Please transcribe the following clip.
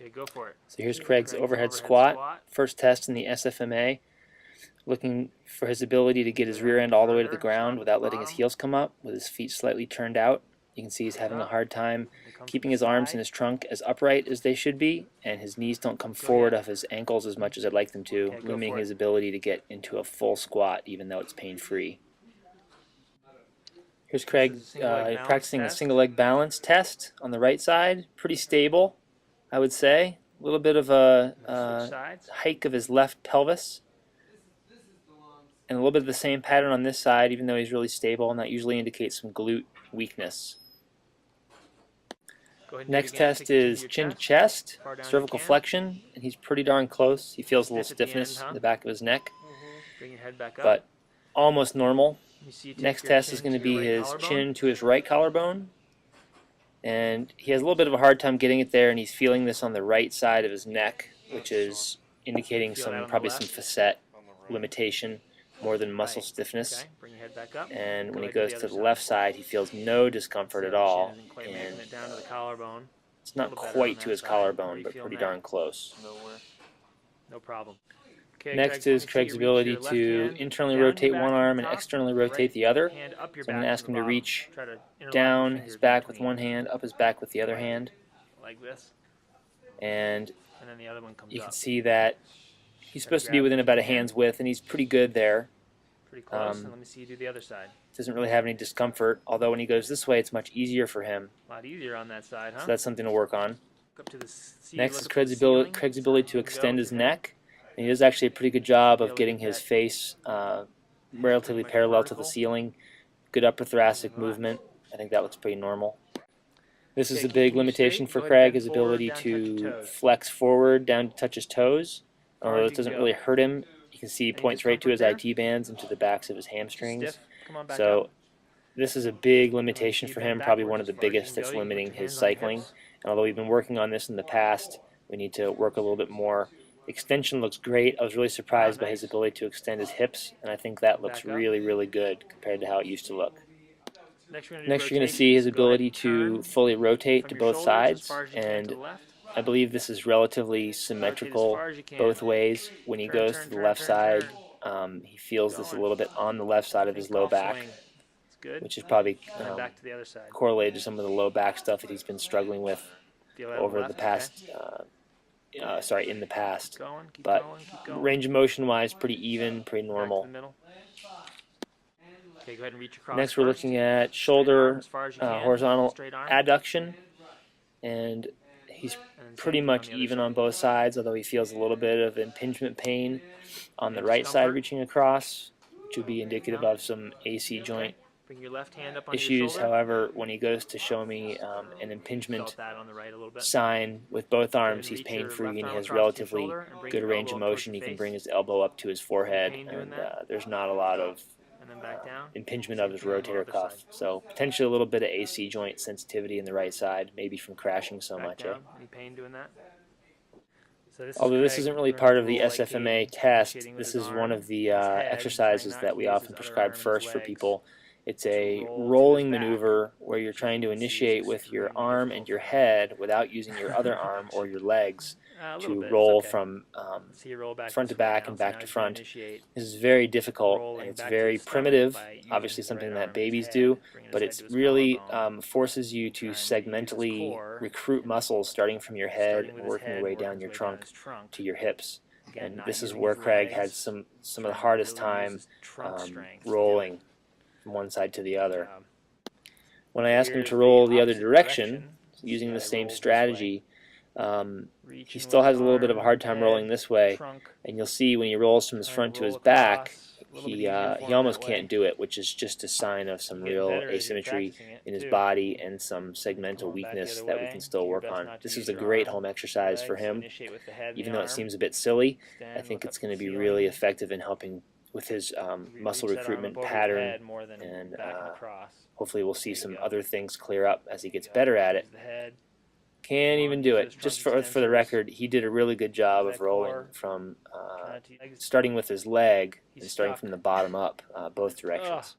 Okay, go for it. So here's Craig's overhead squat. First test in the SFMA. Looking for his ability to get his rear end all the way to the ground without letting his heels come up, with his feet slightly turned out. You can see he's having a hard time keeping his arms and his trunk as upright as they should be, and his knees don't come forward off his ankles as much as I'd like them to, limiting his ability to get into a full squat even though it's pain-free. Here's Craig practicing a single leg balance test on the right side. Pretty stable, I would say. A little bit of a hike of his left pelvis. And a little bit of the same pattern on this side, even though he's really stable, and that usually indicates some glute weakness. Next test is chin to chest, cervical flexion, and he's pretty darn close. He feels a little stiffness in the back of his neck, but almost normal. Next test is going to be his chin to his right collarbone, and he has a little bit of a hard time getting it there, and he's feeling this on the right side of his neck, which is indicating probably some facet limitation more than muscle stiffness. And when he goes to the left side, he feels no discomfort at all, and it's not quite to his collarbone, but pretty darn close. No problem. Next is Craig's ability to internally rotate one arm and externally rotate the other. So I'm going to ask him to reach down his back with one hand, up his back with the other hand. Like this. And then the other one comes you can see that he's supposed to be within about a hand's width, and he's pretty good there. Pretty close. And let me see you do the other side. Doesn't really have any discomfort, although when he goes this way, it's much easier for him. A lot easier on that side, huh? So that's something to work on. Up to the Next is Craig's ability to extend his neck. And he does actually a pretty good job of getting his face relatively parallel to the ceiling. Good upper thoracic movement. I think that looks pretty normal. This is a big limitation for Craig, his ability to flex forward down to touch his toes. Although it doesn't really hurt him, you can see he points right to his IT bands and to the backs of his hamstrings. So this is a big limitation for him, probably one of the biggest that's limiting his cycling. And although we've been working on this in the past, we need to work a little bit more. Extension looks great. I was really surprised by his ability to extend his hips, and I think that looks really, really good compared to how it used to look. Next you're going to see his ability to fully rotate to both sides, and I believe this is relatively symmetrical both ways. When he goes to the left side, he feels this a little bit on the left side of his low back, which is probably correlated to some of the low back stuff that he's been struggling with over the past in the past, but range of motion wise, pretty even, pretty normal. Next we're looking at shoulder horizontal adduction, and he's pretty much even on both sides, although he feels a little bit of impingement pain on the right side reaching across, which would be indicative of some AC joint issues. However, when he goes to show me an impingement sign with both arms, he's pain-free and he has relatively good range of motion. He can bring his elbow up to his forehead, and there's not a lot of impingement of his rotator cuff. So potentially a little bit of AC joint sensitivity in the right side, maybe from crashing so much. Any pain doing that? Although this isn't really part of the SFMA test, this is one of the exercises that we often prescribe first for people. It's a rolling maneuver where you're trying to initiate with your arm and your head without using your other arm or your legs to roll from front to back and back to front. This is very difficult, and it's very primitive, obviously something that babies do, but it really forces you to segmentally recruit muscles starting from your head and working your way down your trunk to your hips. And this is where Craig had some of the hardest time rolling from one side to the other. When I ask him to roll the other direction, using the same strategy, he still has a little bit of a hard time rolling this way, and you'll see when he rolls from his front to his back, he almost can't do it, which is just a sign of some real asymmetry in his body and some segmental weakness that we can still work on. This is a great home exercise for him. Even though it seems a bit silly, I think it's going to be really effective in helping with his muscle recruitment pattern, and hopefully we'll see some other things clear up as he gets better at it. Can't even do it. Just for the record, he did a really good job of rolling from starting with his leg and starting from the bottom up, both directions.